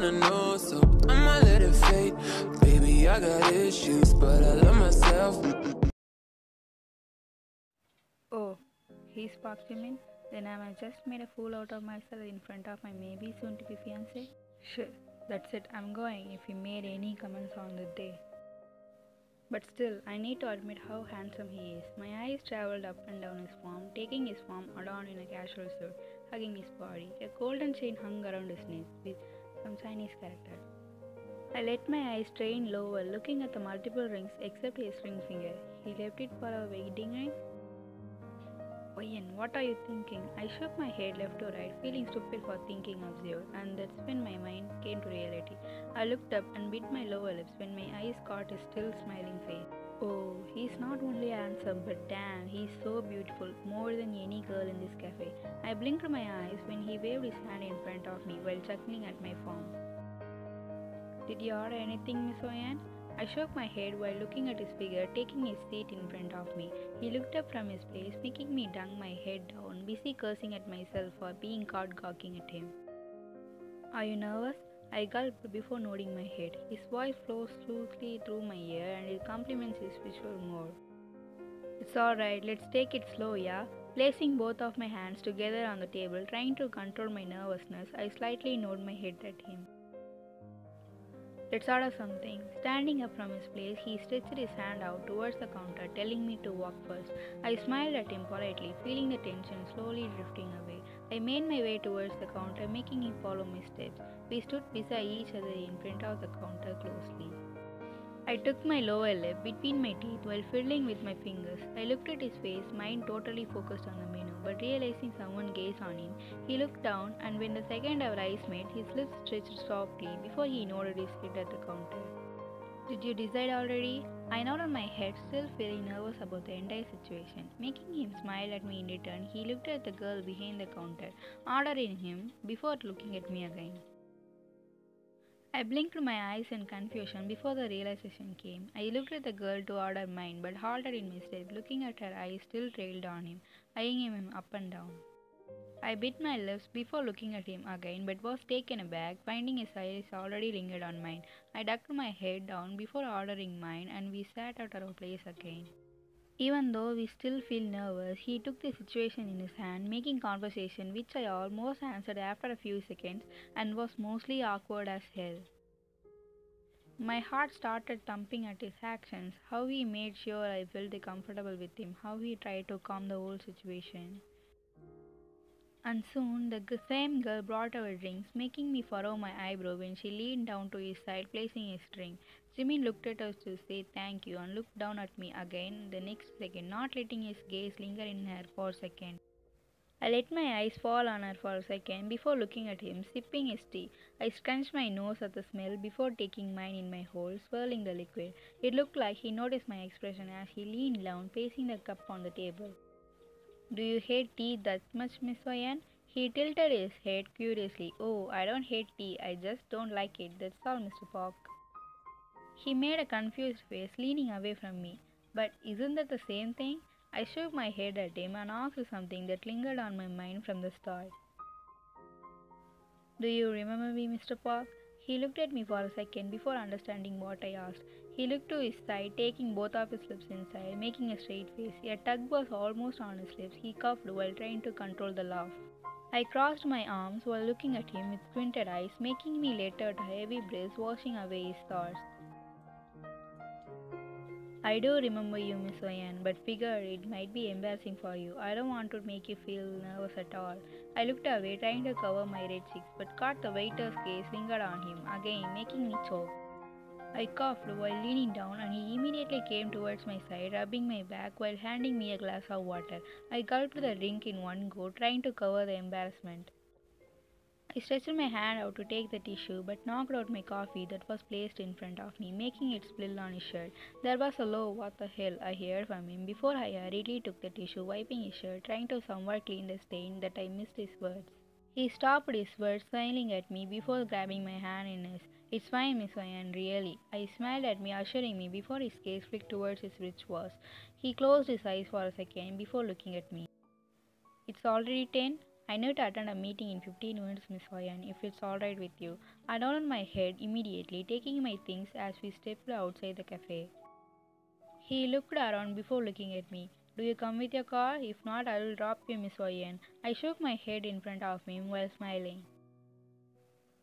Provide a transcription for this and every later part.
wanna know, so I'ma let it fade. Baby, I got issues, but I love myself. Oh, he's sparked Jimin? Then am I just made a fool out of myself in front of my maybe soon-to-be fiancé? Sure, that's it, I'm going if he made any comments on the day. But still, I need to admit how handsome he is. My eyes traveled up and down his form, taking his form adorned in a casual suit, hugging his body. A golden chain hung around his neck with some Chinese character. I let my eyes train lower, looking at the multiple rings except his ring finger. He left it for a wedding ring? Oyen, what are you thinking? I shook my head left to right, feeling stupid for thinking of zero, and that's when my mind came to reality. I looked up and bit my lower lips when my eyes caught his still smiling face. Oh, he's not only handsome, but damn, he's so beautiful, more than any girl in this cafe. I blinked my eyes when he waved his hand in front of me while chuckling at my form. Did you order anything, Miss Oyen? I shook my head while looking at his figure taking his seat in front of me. He looked up from his place, making me dunk my head down, busy cursing at myself for being caught gawking at him. Are you nervous? I gulped before nodding my head. His voice flows smoothly through my ear and it compliments his visual more. It's alright, let's take it slow, yeah? Placing both of my hands together on the table, trying to control my nervousness, I slightly nodded my head at him. Let's order something. Standing up from his place, he stretched his hand out towards the counter, telling me to walk first. I smiled at him politely, feeling the tension slowly drifting away. I made my way towards the counter, making him follow my steps. We stood beside each other in front of the counter closely. I took my lower lip between my teeth while fiddling with my fingers. I looked at his face, mind totally focused on the menu, but realizing someone gazed on him, he looked down, and when the second our eyes met, his lips stretched softly before he nodded his head at the counter. Did you decide already? I nodded my head, still feeling nervous about the entire situation. Making him smile at me in return, he looked at the girl behind the counter, ordering him before looking at me again. I blinked my eyes in confusion before the realization came. I looked at the girl to order mine, but halted in my step, looking at her eyes still trailed on him, eyeing him up and down. I bit my lips before looking at him again, but was taken aback, finding his eyes already lingered on mine. I ducked my head down before ordering mine, and we sat at our place again. Even though we still feel nervous, he took the situation in his hand, making conversation which I almost answered after a few seconds and was mostly awkward as hell. My heart started thumping at his actions, how he made sure I felt comfortable with him, how he tried to calm the whole situation. And soon the same girl brought our drinks, making me furrow my eyebrow when she leaned down to his side, placing his drink. Jimin looked at us to say thank you and looked down at me again the next second, not letting his gaze linger in her for a second. I let my eyes fall on her for a second before looking at him, sipping his tea. I scrunched my nose at the smell before taking mine in my hold, swirling the liquid. It looked like he noticed my expression as he leaned down, placing the cup on the table. Do you hate tea that much, Miss Oyen? He tilted his head curiously. Oh, I don't hate tea, I just don't like it, that's all, Mr. Park. He made a confused face, leaning away from me. But isn't that the same thing? I shook my head at him and asked something that lingered on my mind from the start. Do you remember me, Mr. Park? He looked at me for a second before understanding what I asked. He looked to his side, taking both of his lips inside, making a straight face. A tug was almost on his lips. He coughed while trying to control the laugh. I crossed my arms while looking at him with squinted eyes, making me let out a heavy breath, washing away his thoughts. I do remember you, Miss Oyen, but figure it might be embarrassing for you. I don't want to make you feel nervous at all. I looked away, trying to cover my red cheeks, but caught the waiter's gaze lingered on him, again making me choke. I coughed while leaning down, and he immediately came towards my side, rubbing my back while handing me a glass of water. I gulped the drink in one go, trying to cover the embarrassment. I stretched my hand out to take the tissue, but knocked out my coffee that was placed in front of me, making it spill on his shirt. There was a low "what the hell" I heard from him before I hurriedly took the tissue, wiping his shirt, trying to somewhat clean the stain that I missed his words. He stopped his words, smiling at me before grabbing my hand in his. It's fine, Miss Oyen, really. I smiled at me, assuring me before his gaze flicked towards his wristwatch. He closed his eyes for a second before looking at me. It's already 10? I need to attend a meeting in 15 minutes, Miss Hoyan, if it's alright with you. I nodded my head immediately, taking my things as we stepped outside the cafe. He looked around before looking at me. Do you come with your car? If not, I will drop you, Miss Hoyan. I shook my head in front of him while smiling.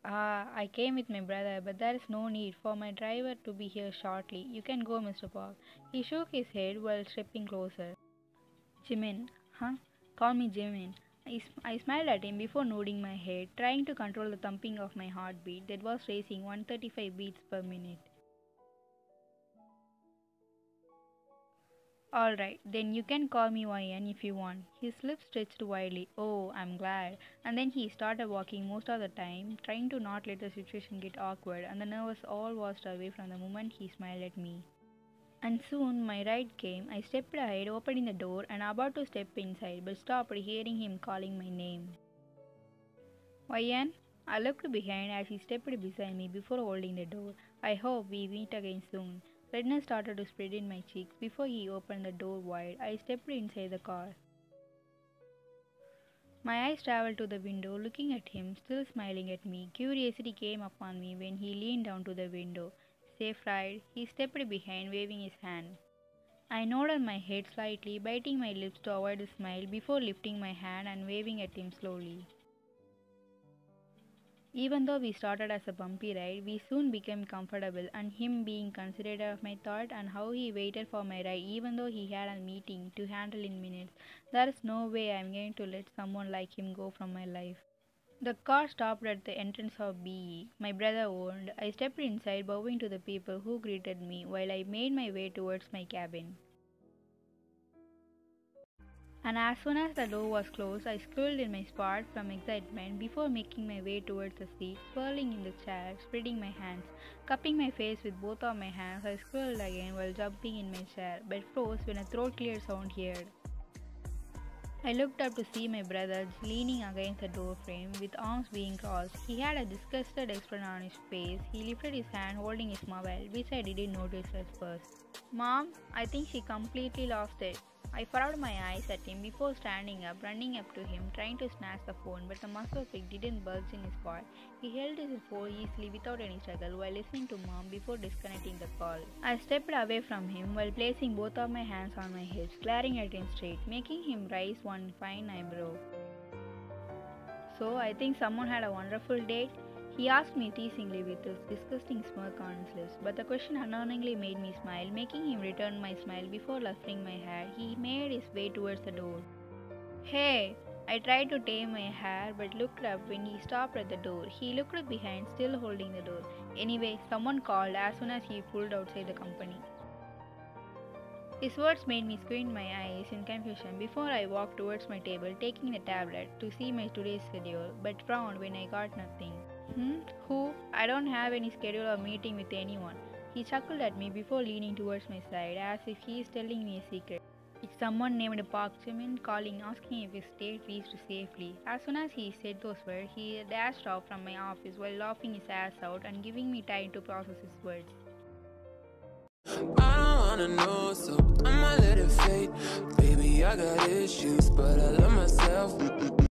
I came with my brother, but there is no need for my driver to be here shortly. You can go, Mr. Park. He shook his head while stepping closer. Jimin, huh? Call me Jimin. I smiled at him before nodding my head, trying to control the thumping of my heartbeat that was racing 135 beats per minute. Alright, then you can call me YN if you want. His lips stretched widely. Oh, I'm glad. And then he started walking most of the time, trying to not let the situation get awkward, and the nerves all washed away from the moment he smiled at me. And soon my ride came. I stepped ahead, opening the door, and about to step inside, but stopped hearing him calling my name. YN? I looked behind as he stepped beside me before holding the door. I hope we meet again soon. Redness started to spread in my cheeks before he opened the door wide. I stepped inside the car. My eyes traveled to the window, looking at him, still smiling at me. Curiosity came upon me when he leaned down to the window. Safe ride? He stepped behind, waving his hand. I nodded my head slightly, biting my lips to avoid a smile before lifting my hand and waving at him slowly. Even though we started as a bumpy ride, we soon became comfortable, and him being considerate of my thought and how he waited for my ride even though he had a meeting to handle in minutes. There is no way I am going to let someone like him go from my life. The car stopped at the entrance of BE. My brother warned. I stepped inside, bowing to the people who greeted me while I made my way towards my cabin. And as soon as the door was closed, I squealed in my spot from excitement before making my way towards the seat, swirling in the chair, spreading my hands. Cupping my face with both of my hands, I squealed again while jumping in my chair, but froze when a throat-clear sound heard. I looked up to see my brother leaning against the door frame with arms being crossed. He had a disgusted expression on his face. He lifted his hand holding his mobile, which I didn't notice at first. Mom, I think she completely lost it. I furrowed my eyes at him before standing up, running up to him, trying to snatch the phone, but the muscle pick didn't budge in his spot. He held his phone easily without any struggle while listening to Mom before disconnecting the call. I stepped away from him while placing both of my hands on my hips, glaring at him straight, making him raise one fine eyebrow. So, I think someone had a wonderful date? He asked me teasingly with his disgusting smirk on his lips, but the question unknowingly made me smile, making him return my smile before ruffling my hair. He made his way towards the door. Hey! I tried to tame my hair but looked up when he stopped at the door. He looked behind, still holding the door. Anyway, someone called as soon as he pulled outside the company. His words made me squint my eyes in confusion before I walked towards my table, taking the tablet to see my today's schedule, but frowned when I got nothing. Who? I don't have any schedule or meeting with anyone. He chuckled at me before leaning towards my side as if he is telling me a secret. It's someone named Park Jimin calling, asking if his date reached safely. As soon as he said those words, he dashed off from my office while laughing his ass out and giving me time to process his words. I don't wanna know, so I'ma let it fade. Baby, I got issues, but I love myself.